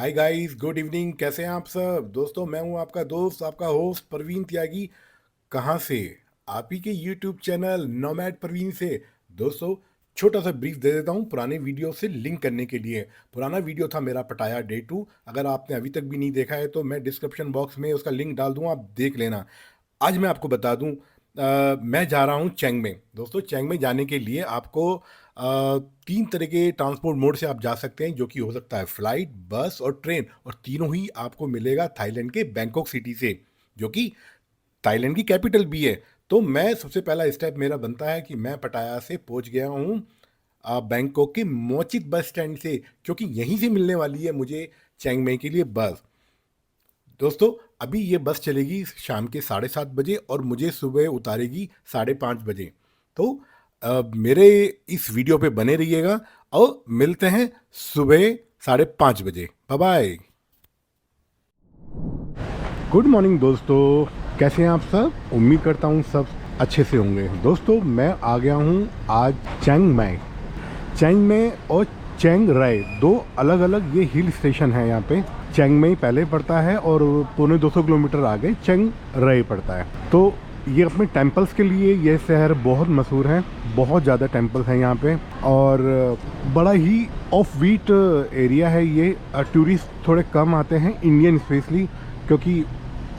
Hi guys, good evening. कैसे हैं आप सब दोस्तों? मैं हूं आपका दोस्त, आपका होस्ट प्रवीण त्यागी। कहाँ से? आप ही के यूट्यूब चैनल नोमैड प्रवीण से। दोस्तों, छोटा सा ब्रीफ दे देता हूँ पुराने वीडियो से लिंक करने के लिए। पुराना वीडियो था मेरा पटाया डे 2। अगर आपने अभी तक भी नहीं देखा है तो मैं डिस्क्रिप्शन बॉक्स में उसका लिंक डाल दूँ, आप देख लेना। आज मैं आपको बता दूं, मैं जा रहा हूं चेंग में। दोस्तों, चेंग में जाने के लिए आपको तीन तरह के ट्रांसपोर्ट मोड से आप जा सकते हैं, जो कि हो सकता है फ्लाइट, बस और ट्रेन। और तीनों ही आपको मिलेगा थाईलैंड के बैंकॉक सिटी से, जो कि थाईलैंड की कैपिटल भी है। तो मैं सबसे पहला स्टेप मेरा बनता है कि मैं पटाया से पहुंच गया हूं बैंकॉक के मोचित बस स्टैंड से, क्योंकि यहीं से मिलने वाली है मुझे चेंग में के लिए बस। दोस्तों, अभी ये बस चलेगी शाम के 7:30 बजे और मुझे सुबह उतारेगी 5:30 बजे। तो मेरे इस वीडियो पे बने रहिएगा और मिलते हैं सुबह 5:30 बजे। Bye bye. गुड मॉर्निंग दोस्तों, कैसे हैं आप सब? उम्मीद करता हूँ सब अच्छे से होंगे। दोस्तों, मैं आ गया हूँ आज चेंग में और चेंग राय, दो अलग अलग ये हिल स्टेशन है यहाँ पे। चेंग में पहले पड़ता है और पौने 200 किलोमीटर आगे चेंग राय पड़ता है। तो ये अपने टेम्पल्स के लिए ये शहर बहुत मशहूर है। बहुत ज़्यादा टेम्पल्स हैं यहाँ पे और बड़ा ही ऑफ बीट एरिया है ये। टूरिस्ट थोड़े कम आते हैं, इंडियन स्पेशली, क्योंकि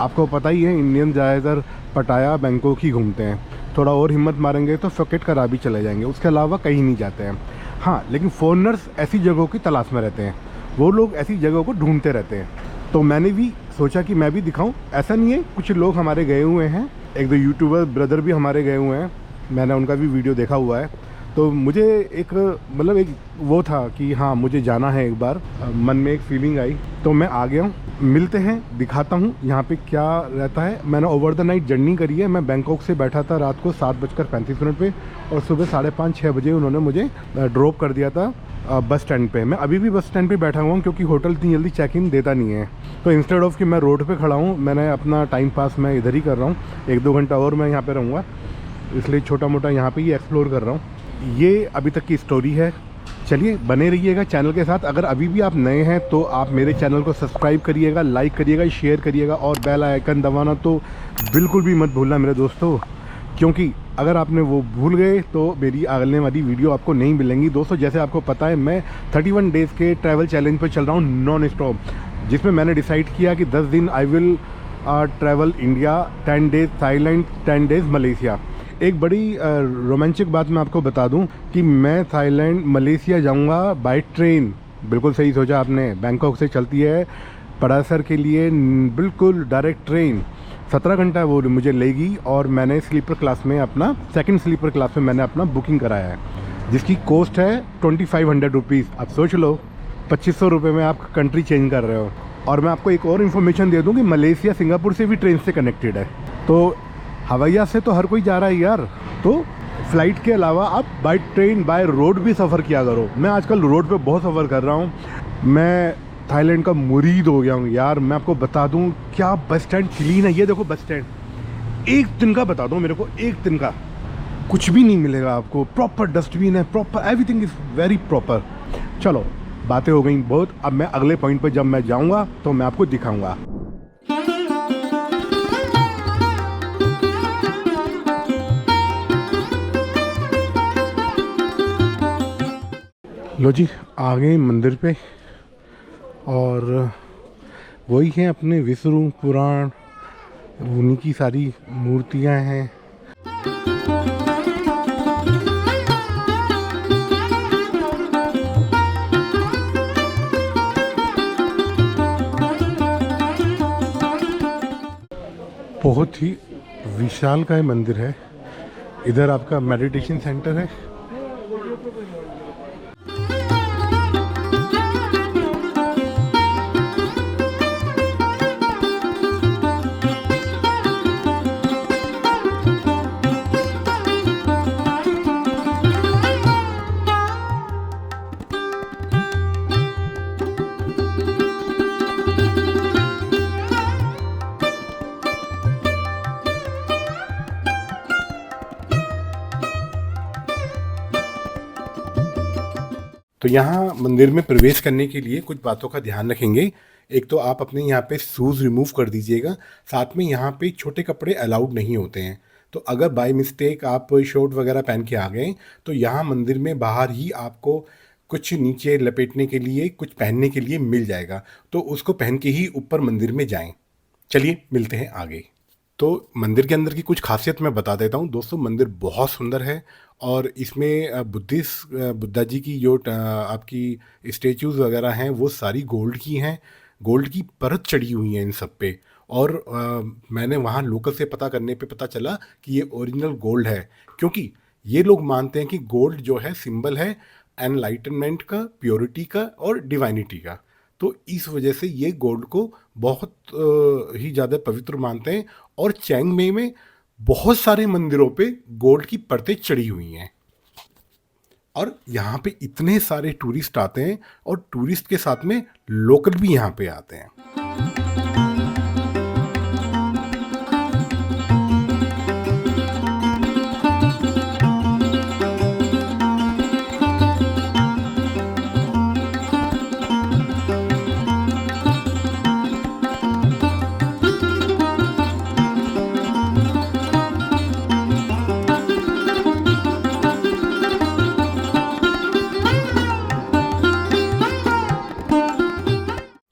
आपको पता ही है इंडियन ज़्यादातर पटाया बैंकॉक ही घूमते हैं। थोड़ा और हिम्मत मारेंगे तो फकेट करा भी चले जाएंगे, उसके अलावा कहीं नहीं जाते हैं। हाँ, लेकिन फॉरेनर्स ऐसी जगहों की तलाश में रहते हैं, वो लोग ऐसी जगहों को ढूंढते रहते हैं। तो मैंने भी सोचा कि मैं भी दिखाऊं। ऐसा नहीं है, कुछ लोग हमारे गए हुए हैं, एक दो यूट्यूबर ब्रदर भी हमारे गए हुए हैं, मैंने उनका भी वीडियो देखा हुआ है। तो मुझे एक मतलब एक वो था कि हाँ, मुझे जाना है एक बार, मन में एक फीलिंग आई। तो मैं आ गया हूँ, मिलते हैं, दिखाता हूँ यहाँ पे क्या रहता है। मैंने ओवर द नाइट जर्नी करी है। मैं बैंकॉक से बैठा था रात को 7:35 पे और सुबह 5:30-6 बजे उन्होंने मुझे ड्रॉप कर दिया था बस स्टैंड पे। मैं अभी भी बस स्टैंड पे बैठा हुआ हूँ, क्योंकि होटल इतनी जल्दी चेक इन देता नहीं है। तो इंस्टेड ऑफ कि मैं रोड पे खड़ा हूँ, मैंने अपना टाइम पास मैं इधर ही कर रहा हूँ। 1-2 घंटा और मैं यहाँ पे रहूँगा, इसलिए छोटा मोटा यहाँ पे ही एक्सप्लोर कर रहा हूँ। ये अभी तक की स्टोरी है। चलिए, बने रहिएगा चैनल के साथ। अगर अभी भी आप नए हैं तो आप मेरे चैनल को सब्सक्राइब करिएगा, लाइक करिएगा, शेयर करिएगा और बेल आइकन दबाना तो बिल्कुल भी मत भूलना मेरे दोस्तों, क्योंकि अगर आपने वो भूल गए तो मेरी आने वाली वीडियो आपको नहीं मिलेंगी। दोस्तों, जैसे आपको पता है, मैं 31 डेज़ के ट्रैवल चैलेंज पर चल रहा हूँ नॉन स्टॉप, जिसमें मैंने डिसाइड किया कि 10 दिन I will travel India, 10 days Thailand, 10 days Malaysia. एक बड़ी रोमांचक बात मैं आपको बता दूं कि मैं थाईलैंड मलेशिया जाऊंगा बाय ट्रेन। बिल्कुल सही सोचा आपने, बैंकॉक से चलती है पड़ासर के लिए बिल्कुल डायरेक्ट ट्रेन। 17 घंटा वो मुझे लेगी और मैंने स्लीपर क्लास में अपना, सेकंड स्लीपर क्लास में मैंने अपना बुकिंग कराया है, जिसकी कॉस्ट है 2500 रुपीज़। अब सोच लो, 2500 रुपये में आप कंट्री चेंज कर रहे हो। और मैं आपको एक और इन्फॉर्मेशन दे दूँ कि मलेशिया सिंगापुर से भी ट्रेन से कनेक्टेड है। तो हवाई जहाज से तो हर कोई जा रहा है यार, तो फ्लाइट के अलावा आप बाय ट्रेन, बाय रोड भी सफ़र किया करो। मैं आजकल रोड पे बहुत सफ़र कर रहा हूँ। मैं थाईलैंड का मुरीद हो गया हूँ यार। मैं आपको बता दूँ, क्या बस स्टैंड क्लीन है। ये देखो बस स्टैंड, एक दिन का बता दो मेरे को, एक दिन का कुछ भी नहीं मिलेगा आपको। प्रॉपर डस्टबिन है, proper everything is very proper. चलो, बातें हो गई बहुत। अब मैं अगले पॉइंट पर जब मैं जाऊँगा तो मैं आपको दिखाऊँगा। लो जी, आ गए मंदिर पे और वही हैं अपने विष्णु पुराण, उन्हीं की सारी मूर्तियां हैं। बहुत ही विशालकाय मंदिर है। इधर आपका मेडिटेशन सेंटर है। तो यहाँ मंदिर में प्रवेश करने के लिए कुछ बातों का ध्यान रखेंगे। एक तो आप अपने यहाँ पे शूज़ रिमूव कर दीजिएगा, साथ में यहाँ पे छोटे कपड़े अलाउड नहीं होते हैं। तो अगर बाय मिस्टेक आप शॉर्ट वगैरह पहन के आ गए तो यहाँ मंदिर में बाहर ही आपको कुछ नीचे लपेटने के लिए, कुछ पहनने के लिए मिल जाएगा, तो उसको पहन के ही ऊपर मंदिर में जाएं। चलिए मिलते हैं आगे। तो मंदिर के अंदर की कुछ खासियत मैं बता देता हूँ दोस्तों। मंदिर बहुत सुंदर है और इसमें बुद्धा जी की जो आपकी स्टेचूज़ वगैरह हैं वो सारी गोल्ड की हैं। गोल्ड की परत चढ़ी हुई है इन सब पे। और मैंने वहाँ लोकल से पता करने पे पता चला कि ये ओरिजिनल गोल्ड है, क्योंकि ये लोग मानते हैं कि गोल्ड जो है सिंबल है एनलाइटनमेंट का, प्योरिटी का और डिवाइनिटी का। तो इस वजह से ये गोल्ड को बहुत ही ज़्यादा पवित्र मानते हैं। और चैंग मेई में बहुत सारे मंदिरों पे गोल्ड की परतें चढ़ी हुई हैं और यहाँ पे इतने सारे टूरिस्ट आते हैं और टूरिस्ट के साथ में लोकल भी यहाँ पे आते हैं।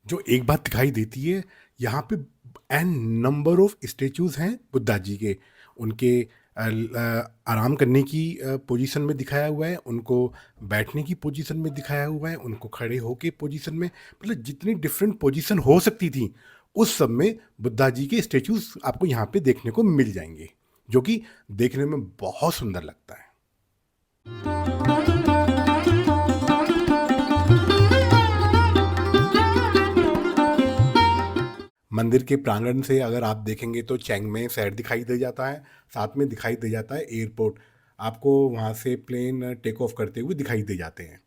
जो एक बात दिखाई देती है, यहाँ पे एन नंबर ऑफ स्टेचूज हैं बुद्धा जी के। उनके आराम करने की पोजीशन में दिखाया हुआ है, उनको बैठने की पोजीशन में दिखाया हुआ है, उनको खड़े होके पोजीशन में, मतलब जितनी डिफरेंट पोजीशन हो सकती थी उस सब में बुद्धा जी के स्टेचूज आपको यहाँ पे देखने को मिल जाएंगे, जो कि देखने में बहुत सुंदर लगता है। मंदिर के प्रांगण से अगर आप देखेंगे तो चैंग में शहर दिखाई दे जाता है, साथ में दिखाई दे जाता है एयरपोर्ट। आपको वहाँ से प्लेन टेक ऑफ करते हुए दिखाई दे जाते हैं।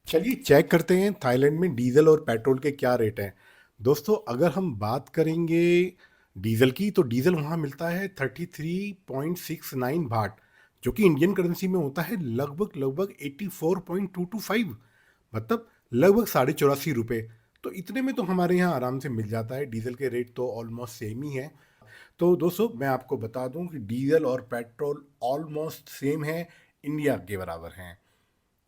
चलिए चेक करते हैं थाईलैंड में डीजल और पेट्रोल के क्या रेट हैं। दोस्तों अगर हम बात करेंगे डीजल की, तो डीजल वहाँ मिलता है 33.69 भाट, जो कि इंडियन करेंसी में होता है लगभग 84.225, मतलब लगभग 84.5 रुपये। तो इतने में तो हमारे यहाँ आराम से मिल जाता है। डीजल के रेट तो ऑलमोस्ट सेम ही है। तो दोस्तों मैं आपको बता दूं कि डीजल और पेट्रोल ऑलमोस्ट सेम है, इंडिया के बराबर हैं।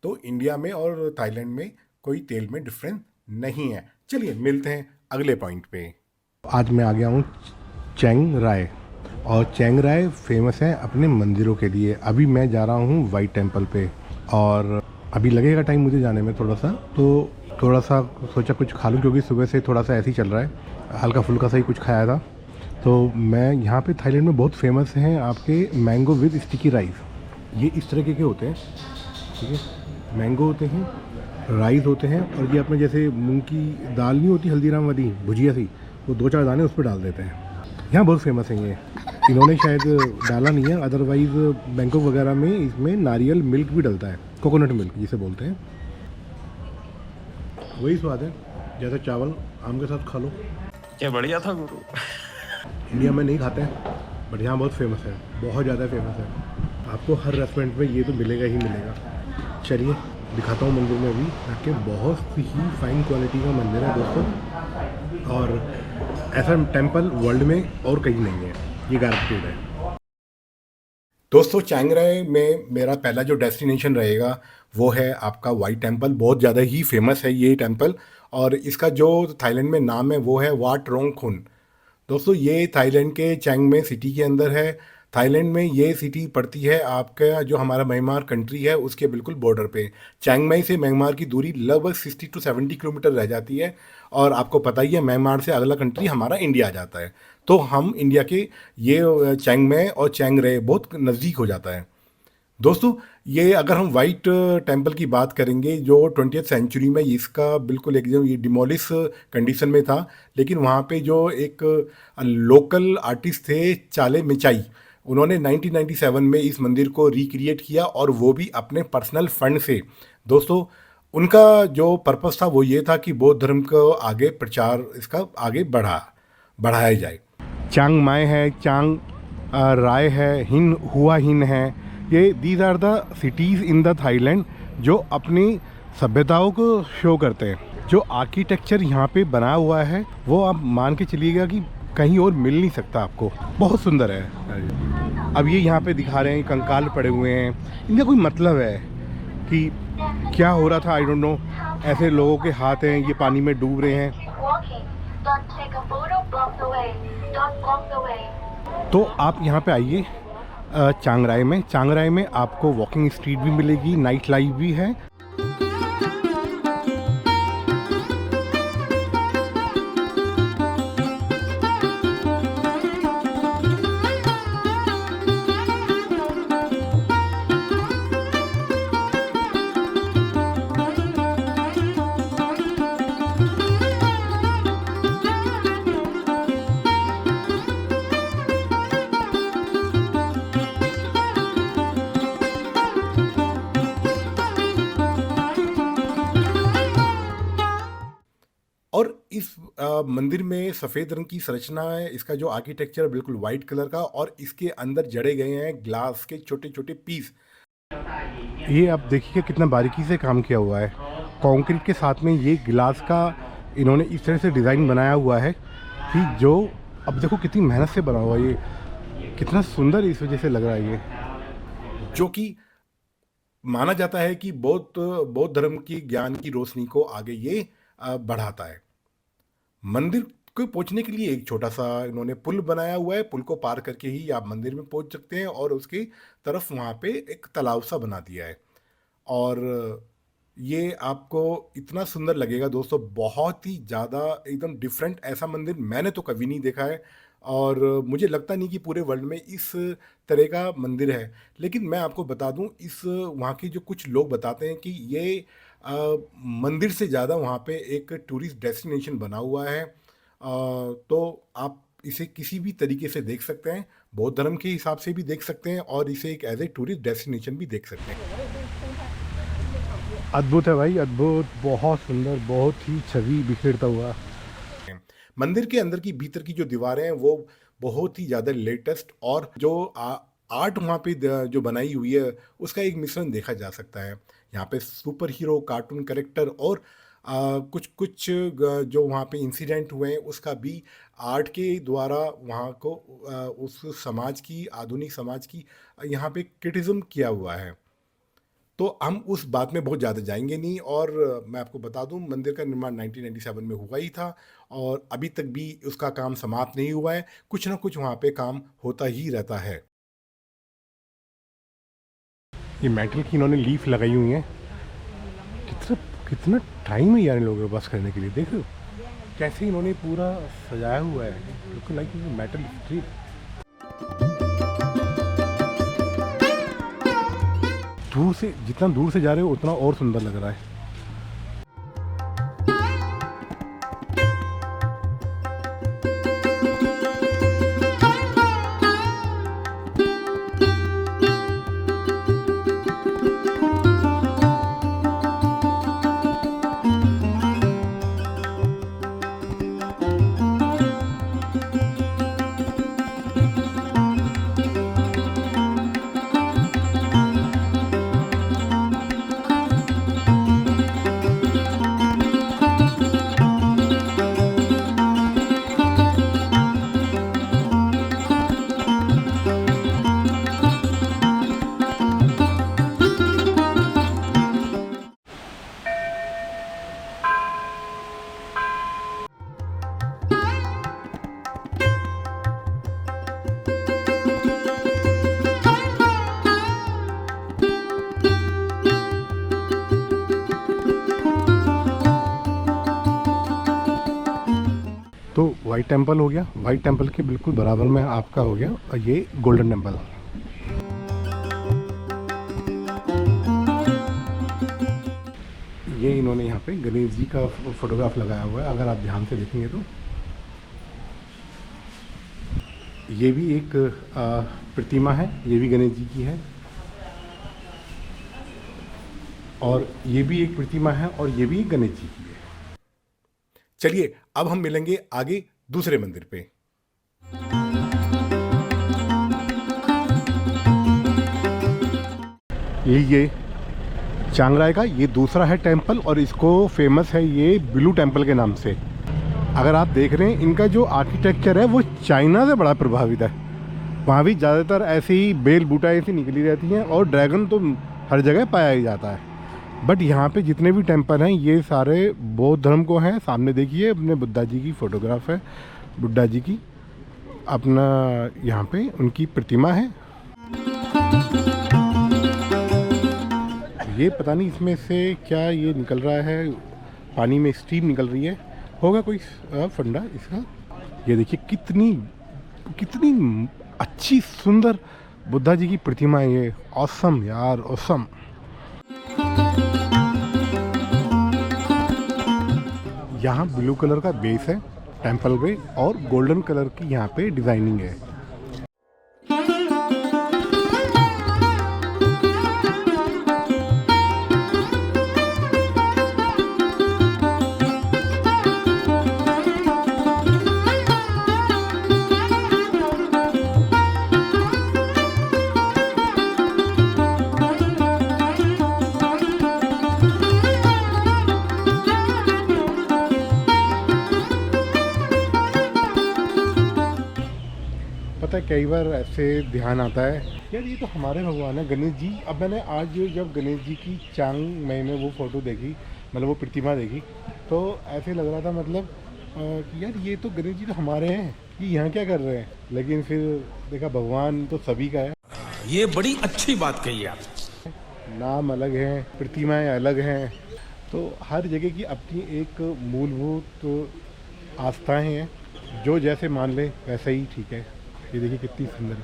तो इंडिया में और थाईलैंड में कोई तेल में डिफरेंस नहीं है। चलिए मिलते हैं अगले पॉइंट पे। आज मैं आ गया हूँ चैंग राय, और चैंग राय फेमस है अपने मंदिरों के लिए। अभी मैं जा रहा हूँ वाइट टेम्पल पे, और अभी लगेगा टाइम मुझे जाने में थोड़ा सा, तो थोड़ा सा सोचा कुछ खा लूँ, क्योंकि सुबह से थोड़ा सा ऐसे ही चल रहा है, हल्का फुल्का सा ही कुछ खाया था। तो मैं यहाँ पे थाईलैंड में बहुत फेमस हैं आपके मैंगो विद स्टिकी राइस। ये इस तरह के होते हैं, ठीक है, मैंगो होते हैं, राइस होते हैं, और ये अपने जैसे मूंग की दाल नहीं होती हल्दीराम वाली भुजिया सी, वो 2-4 दाने उस पर डाल देते हैं। यहाँ बहुत फेमस है ये। इन्होंने शायद डाला नहीं है, अदरवाइज़ बैंकॉक वगैरह में इसमें नारियल मिल्क भी डलता है, कोकोनट मिल्क जिसे बोलते हैं। वही स्वाद है जैसे चावल आम के साथ खा लो। क्या बढ़िया था गुरु। इंडिया में नहीं खाते हैं, बट यहाँ बहुत फेमस है, बहुत ज़्यादा फेमस है। आपको हर रेस्टोरेंट में ये तो मिलेगा ही मिलेगा। चलिए दिखाता हूँ मंदिर में अभी जाके। बहुत ही फाइन क्वालिटी का मंदिर है दोस्तों, और ऐसा टेम्पल वर्ल्ड में और कहीं नहीं है, ये गारंटेड है। दोस्तों चैंग राय में मेरा पहला जो डेस्टिनेशन रहेगा वो है आपका वाइट टेम्पल। बहुत ज़्यादा ही फेमस है ये टेम्पल, और इसका जो थाईलैंड में नाम है वो है वाट रोंग खुन। दोस्तों ये थाईलैंड के चैंग में सिटी के अंदर है। थाईलैंड में ये सिटी पड़ती है आपका जो हमारा म्यांमार कंट्री है उसके बिल्कुल बॉर्डर पे। चियांग माई से म्यांमार की दूरी लगभग 60 to 70 किलोमीटर रह जाती है, और आपको पता ही है म्यांमार से अगला कंट्री हमारा इंडिया आ जाता है। तो हम इंडिया के ये चैंग में और चैंग रे बहुत नज़दीक हो जाता है। दोस्तों, ये अगर हम वाइट टेम्पल की बात करेंगे जो 20th सेंचुरी में इसका बिल्कुल एकदम ये डिमोलिश कंडीशन में था, लेकिन वहाँ पे जो एक लोकल आर्टिस्ट थे चाले मिचाई, उन्होंने 1997 में इस मंदिर को रिक्रिएट किया और वो भी अपने पर्सनल फंड से। दोस्तों, उनका जो पर्पस था वो ये था कि बौद्ध धर्म को आगे प्रचार इसका आगे बढ़ाया जाए। चांग माई है, चांग राय है, हिन हुआ हिन है, ये these are the cities in the Thailand जो अपनी सभ्यताओं को शो करते हैं। जो आर्किटेक्चर यहाँ पे बना हुआ है वो आप मान के चलिएगा कि कहीं और मिल नहीं सकता आपको, बहुत सुंदर है। अब ये यहाँ पे दिखा रहे हैं कंकाल पड़े हुए हैं, इनका कोई मतलब है कि क्या हो रहा था, आई डोंट नो। ऐसे लोगों के हाथ हैं, ये पानी में डूब रहे हैं। तो आप यहाँ पे आइए चांगराई में। चांगराई में आपको वॉकिंग स्ट्रीट भी मिलेगी, नाइट लाइफ भी है। और इस मंदिर में सफ़ेद रंग की संरचना है, इसका जो आर्किटेक्चर है बिल्कुल वाइट कलर का, और इसके अंदर जड़े गए हैं ग्लास के छोटे छोटे पीस। ये आप देखिए कितना बारीकी से काम किया हुआ है, कंक्रीट के साथ में ये ग्लास का इन्होंने इस तरह से डिज़ाइन बनाया हुआ है कि जो अब देखो कितनी मेहनत से बना हुआ है, ये कितना सुंदर इस वजह से लग रहा है ये, जो कि माना जाता है कि बौद्ध धर्म की ज्ञान की रोशनी को आगे ये बढ़ाता है। मंदिर को पहुंचने के लिए एक छोटा सा इन्होंने पुल बनाया हुआ है, पुल को पार करके ही आप मंदिर में पहुंच सकते हैं, और उसकी तरफ वहाँ पे एक तालाब सा बना दिया है। और ये आपको इतना सुंदर लगेगा दोस्तों, बहुत ही ज़्यादा एकदम डिफरेंट ऐसा मंदिर मैंने तो कभी नहीं देखा है, और मुझे लगता नहीं कि पूरे वर्ल्ड में इस तरह का मंदिर है। लेकिन मैं आपको बता दूं, इस वहाँ के जो कुछ लोग बताते हैं कि ये मंदिर से ज़्यादा वहाँ पे एक टूरिस्ट डेस्टिनेशन बना हुआ है। तो आप इसे किसी भी तरीके से देख सकते हैं, बौद्ध धर्म के हिसाब से भी देख सकते हैं, और इसे एक एज ए टूरिस्ट डेस्टिनेशन भी देख सकते हैं। अद्भुत है भाई, अद्भुत, बहुत सुंदर, बहुत ही छवि बिखेरता हुआ। मंदिर के अंदर की भीतर की जो दीवारें हैं वो बहुत ही ज़्यादा लेटेस्ट, और जो आर्ट वहाँ पे जो बनाई हुई है उसका एक मिश्रण देखा जा सकता है। यहाँ पे सुपर हीरो, कार्टून कैरेक्टर, और कुछ कुछ जो वहाँ पे इंसिडेंट हुए हैं उसका भी आर्ट के द्वारा वहाँ को उस समाज की, आधुनिक समाज की यहाँ पे क्रिटिज्म किया हुआ है। तो हम उस बात में बहुत ज़्यादा जाएंगे नहीं, और मैं आपको बता दूं मंदिर का निर्माण 1997 में हुआ ही था, और अभी तक भी उसका काम समाप्त नहीं हुआ है, कुछ ना कुछ वहाँ पे काम होता ही रहता है। ये मेटल की इन्होंने लीफ लगाई हुई है, कितना कितना टाइम है यार इन लोगों के पास करने के लिए। देखो कैसे इन्होंने पूरा सजाया हुआ है, लुक लाइक मेटल स्ट्रीट। दूर से, जितना दूर से जा रहे हो उतना और सुंदर लग रहा है। तो वाइट टेम्पल हो गया, वाइट टेम्पल के बिल्कुल बराबर में आपका हो गया और ये गोल्डन टेम्पल। ये इन्होंने यहाँ पे गणेश जी का फोटोग्राफ लगाया हुआ है, अगर आप ध्यान से देखेंगे तो। ये भी एक प्रतिमा है, ये भी गणेश जी की है, और ये भी एक प्रतिमा है, और ये भी गणेश जी की है। चलिए अब हम मिलेंगे आगे दूसरे मंदिर पे। ये चांग राय का ये दूसरा है टेम्पल, और इसको फेमस है ये ब्लू टेम्पल के नाम से। अगर आप देख रहे हैं इनका जो आर्किटेक्चर है वो चाइना से बड़ा प्रभावित है। वहाँ भी ज़्यादातर ऐसे ही बेल बूटा ऐसी निकली रहती हैं, और ड्रैगन तो हर जगह पाया ही जाता है। बट यहाँ पे जितने भी टेम्पल हैं ये सारे बौद्ध धर्म को हैं। सामने देखिए अपने बुद्धा जी की फ़ोटोग्राफ है, बुद्धा जी की अपना यहाँ पे उनकी प्रतिमा है। ये पता नहीं इसमें से क्या ये निकल रहा है, पानी में स्टीम निकल रही है, होगा कोई फंडा इसका। ये देखिए कितनी कितनी अच्छी सुंदर बुद्धा जी की प्रतिमा है ये। ऑसम यार, ऑसम। यहाँ ब्लू कलर का बेस है टेम्पल पे, और गोल्डन कलर की यहाँ पे डिजाइनिंग है। पता है कई बार ऐसे ध्यान आता है यार ये तो हमारे भगवान है गणेश जी। अब मैंने आज जब गणेश जी की चांग माई में वो फ़ोटो देखी, मतलब वो प्रतिमा देखी, तो ऐसे लग रहा था मतलब कि यार ये तो गणेश जी तो हमारे हैं, ये यहाँ क्या कर रहे हैं। लेकिन फिर देखा भगवान तो सभी का है। ये बड़ी अच्छी बात कही आप। नाम अलग हैं, प्रतिमाएं अलग हैं, तो हर जगह की अपनी एक मूलभूत आस्थाएं हैं, जो जैसे मान ले वैसे ही ठीक है। ये देखिए कितनी सुंदर है।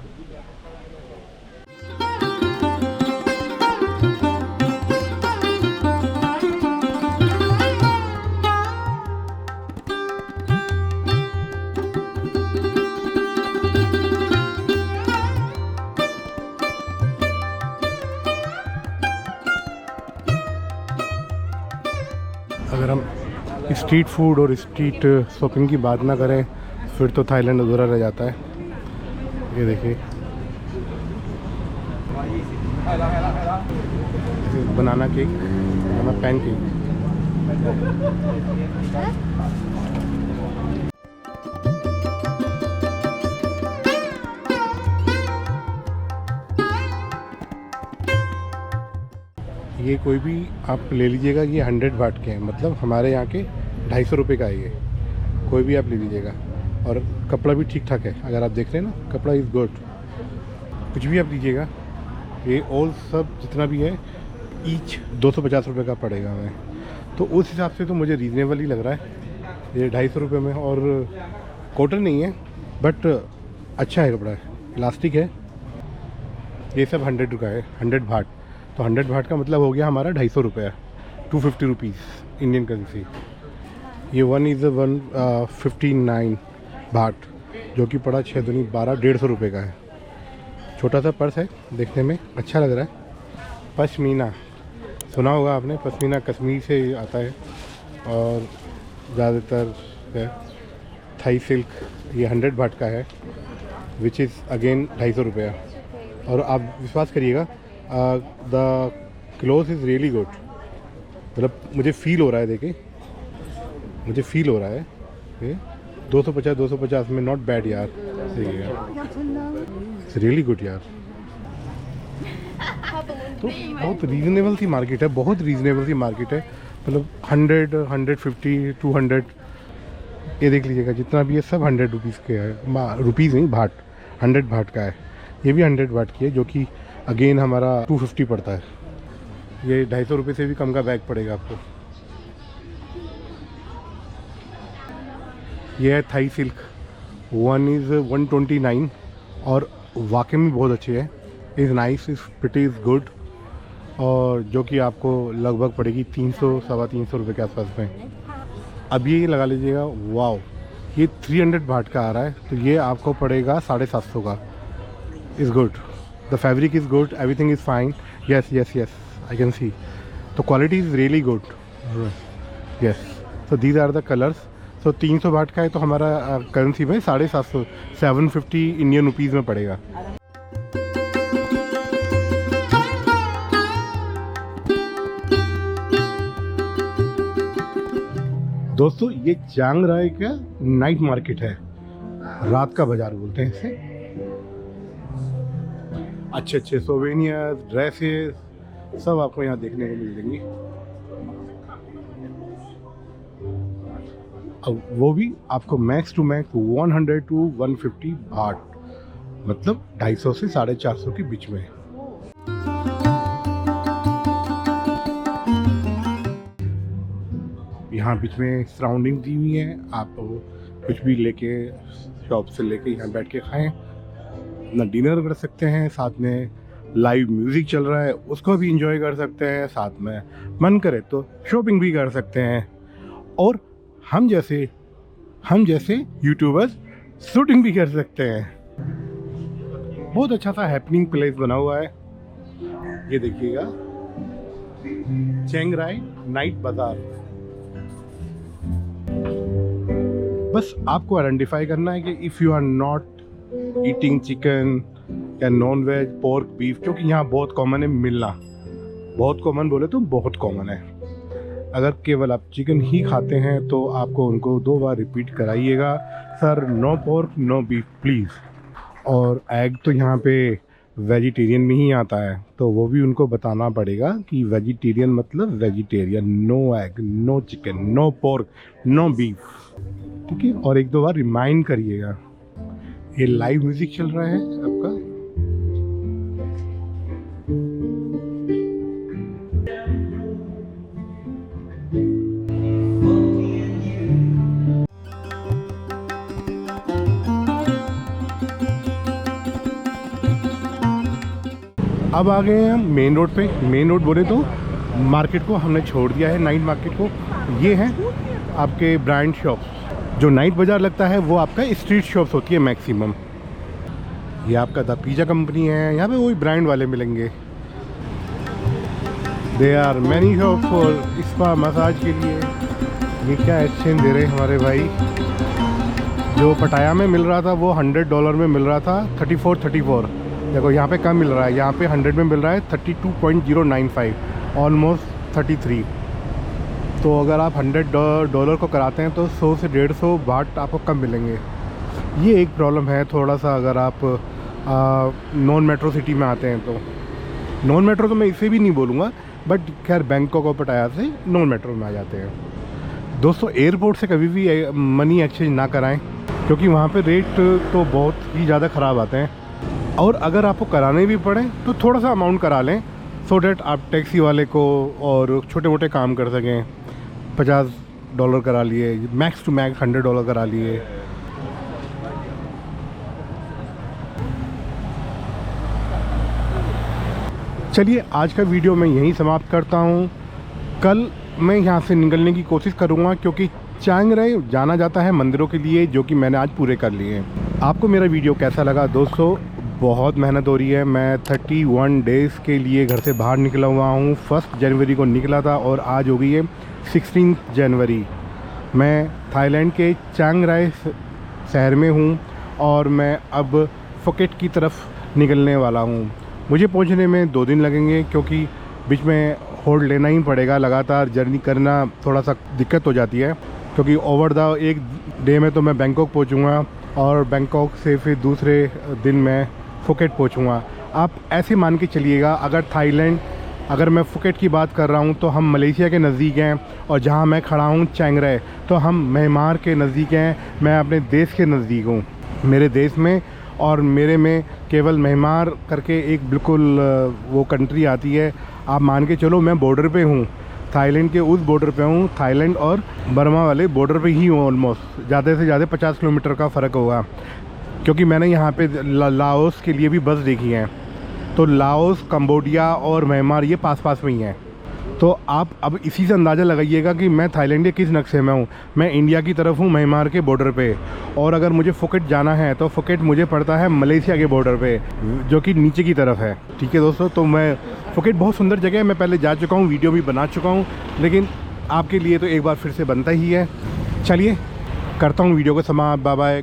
अगर हम स्ट्रीट फूड और स्ट्रीट शॉपिंग की बात ना करें फिर तो थाईलैंड अधूरा रह जाता है। ये देखिए बनाना केक, बनाना पैन केक। ये कोई भी आप ले लीजिएगा, ये 100 बाट के हैं, मतलब हमारे यहाँ के 250 रुपये का है ये। कोई भी आप ले लीजिएगा, और कपड़ा भी ठीक ठाक है। अगर आप देख रहे हैं ना, कपड़ा इज़ गुड। कुछ भी आप लीजिएगा, ये ऑल सब जितना भी है ईच 250 रुपये का पड़ेगा हमें। तो उस हिसाब से तो मुझे रीज़नेबल ही लग रहा है ये 250 रुपये में। और कॉटन नहीं है बट अच्छा है कपड़ा, इलास्टिक है। ये सब 100 का है, 100 भाट। तो 100 भाट का मतलब हो गया हमारा 250 रुपये, 250 रुपीज़ इंडियन करेंसी। ये 1 इज़ 159 भाट, जो कि पड़ा 6 दूनी 12, 150 रुपये का है। छोटा सा पर्स है, देखने में अच्छा लग रहा है। पश्मीना सुना होगा आपने, पश्मीना कश्मीर से आता है और ज़्यादातर है। थाई सिल्क ये 100 भाट का है, विच इज़ अगेन 250 रुपया। और आप विश्वास करिएगा, the cloth is really good. मतलब मुझे फील हो रहा है, देखे मुझे फील हो रहा है ये 250 में नॉट बैड यार, सही है यार, इट्स रियली गुड यार। तो बहुत रीज़नेबल सी मार्केट है, बहुत रीज़नेबल सी मार्केट है। मतलब 100, 150, 200, ये देख लीजिएगा जितना भी है सब 100 रुपीज़ के है। रुपीज़ नहीं, भाट, 100 भाट का है। ये भी 100 भाट की है, जो कि अगेन हमारा 250 पड़ता है। ये 250 रुपये से भी कम का बैग पड़ेगा आपको। ये है थाई सिल्क, वन इज़ 129 और वाकई में बहुत अच्छे है। Is nice, is pretty, is good, और जो कि आपको लगभग पड़ेगी 300 सवा 300 रुपये के आसपास में। अब ये लगा लीजिएगा, वाओ, ये 300 बाट का आ रहा है, तो ये आपको पड़ेगा 750 का। Is good, the fabric is good, everything is fine. Yes yes yes, I can see, तो quality is really good. Yes, so these are the colours. सो 300 बाट का है, तो हमारा करेंसी में 750 750 इंडियन रुपीज़ में पड़ेगा। दोस्तों, ये चांग राय का नाइट मार्केट है, रात का बाजार बोलते हैं इसे। अच्छे अच्छे सोवेनियर्स, ड्रेसेस सब आपको यहाँ देखने को मिल जाएंगी, अब वो भी आपको मैक्स टू मैक्स 100 to 150 बाट, मतलब 250 से 450 के बीच में। यहाँ बीच में सराउंडिंग दी हुई है, आप कुछ भी लेके शॉप से लेके यहाँ बैठ के खाएं, अपना डिनर कर सकते हैं, साथ में लाइव म्यूज़िक चल रहा है उसको भी इंजॉय कर सकते हैं, साथ में मन करे तो शॉपिंग भी कर सकते हैं, और हम जैसे यूट्यूबर्स शूटिंग भी कर सकते हैं। बहुत अच्छा सा हैपनिंग प्लेस बना हुआ है, ये देखिएगा, चैंग राय नाइट बाजार। बस आपको आइडेंटिफाई करना है कि if you are not eating chicken या नॉन वेज, पोर्क, बीफ, क्योंकि यहाँ बहुत कॉमन है मिलना, बहुत कॉमन बोले तो बहुत कॉमन है। अगर केवल आप चिकन ही खाते हैं तो आपको उनको 2 बार रिपीट कराइएगा, sir no pork no beef please. और एग तो यहाँ पे वेजिटेरियन में ही आता है, तो वो भी उनको बताना पड़ेगा कि वेजिटेरियन मतलब vegetarian, no egg, no chicken, no pork, no beef, ठीक है। और 1-2 बार रिमाइंड करिएगा। ये लाइव म्यूज़िक चल रहा है आपका, अब आ गए हैं हम मेन रोड पे। मेन रोड बोले तो मार्केट को हमने छोड़ दिया है, नाइट मार्केट को। ये हैं आपके ब्रांड शॉप्स। जो नाइट बाज़ार लगता है वो आपका स्ट्रीट शॉप्स होती है मैक्सिमम। ये आपका द पिज़्ज़ा कंपनी है, यहाँ पे वही ब्रांड वाले मिलेंगे। They are many shop for spa massage के लिए। ये क्या एक्सचेंज दे रहे हैं हमारे भाई, जो पटाया में मिल रहा था वो $100 में मिल रहा था, 34 देखो यहाँ पे कम मिल रहा है, यहाँ पे 100 में मिल रहा है 32.095, ऑलमोस्ट 33। तो अगर आप $100 को कराते हैं तो 100 से 150 बाट आपको कम मिलेंगे। ये एक प्रॉब्लम है थोड़ा सा, अगर आप नॉन मेट्रो सिटी में आते हैं तो। नॉन मेट्रो तो मैं इसे भी नहीं बोलूँगा, बट खैर बैंकॉक और पटाया से नॉन मेट्रो में आ जाते हैं। दोस्तों, एयरपोर्ट से कभी भी मनी एक्सचेंज ना कराएं, क्योंकि वहाँ पे रेट तो बहुत ही ज़्यादा ख़राब आते हैं। और अगर आपको कराने भी पड़े तो थोड़ा सा अमाउंट करा लें, सो डैट आप टैक्सी वाले को और छोटे मोटे काम कर सकें। $50 करा लिए, मैक्स टू मैक्स $100 करा लिए। चलिए, आज का वीडियो मैं यहीं समाप्त करता हूँ। कल मैं यहाँ से निकलने की कोशिश करूँगा, क्योंकि चांग राय जाना जाता है मंदिरों के लिए, जो कि मैंने आज पूरे कर लिए हैं। आपको मेरा वीडियो कैसा लगा? दोस्तों, बहुत मेहनत हो रही है। मैं 31 डेज़ के लिए घर से बाहर निकला हुआ हूँ। 1 जनवरी को निकला था और आज हो गई है 16 जनवरी। मैं थाईलैंड के चांग राय शहर में हूँ और मैं अब फुकेट की तरफ निकलने वाला हूँ। मुझे पहुँचने में 2 दिन लगेंगे, क्योंकि बीच में होल्ड लेना ही पड़ेगा। लगातार जर्नी करना थोड़ा सा दिक्कत हो जाती है, क्योंकि ओवर द एक डे में तो मैं बैंकॉक पहुँचूँगा और बैंकॉक से फिर दूसरे दिन मैं फुकेट पहुँचूँगा। आप ऐसे मान के चलिएगा, अगर मैं फुकेट की बात कर रहा हूँ तो हम मलेशिया के नज़दीक हैं, और जहाँ मैं खड़ा हूँ चांग राय, तो हम म्यांमार के नज़दीक हैं। मैं अपने देश के नज़दीक हूँ। मेरे देश में और मेरे में केवल म्यांमार करके एक बिल्कुल वो कंट्री आती है। आप मान के चलो मैं बॉर्डर पे हूँ, थाईलैंड के उस बॉर्डर पे हूँ, थाईलैंड और बर्मा वाले बॉर्डर पे ही हूँ ऑलमोस्ट। ज़्यादा से ज़्यादा 50 किलोमीटर का फ़र्क होगा, क्योंकि मैंने यहाँ पे लाओस के लिए भी बस देखी है। तो लाओस, कंबोडिया और म्यांमार ये पास पास में ही हैं। तो आप अब इसी से अंदाज़ा लगाइएगा कि मैं थाईलैंड के किस नक्शे में हूँ। मैं इंडिया की तरफ हूँ, म्यांमार के बॉर्डर पे। और अगर मुझे फुकेट जाना है तो फुकेट मुझे पड़ता है मलेशिया के बॉर्डर पे, जो कि नीचे की तरफ है। ठीक है दोस्तों, तो मैं फुकेट बहुत सुंदर जगह है, मैं पहले जा चुका हूँ, वीडियो भी बना चुका हूँ, लेकिन आपके लिए तो एक बार फिर से बनता ही है। चलिए करता हूँ वीडियो को समाप्त। Bye bye.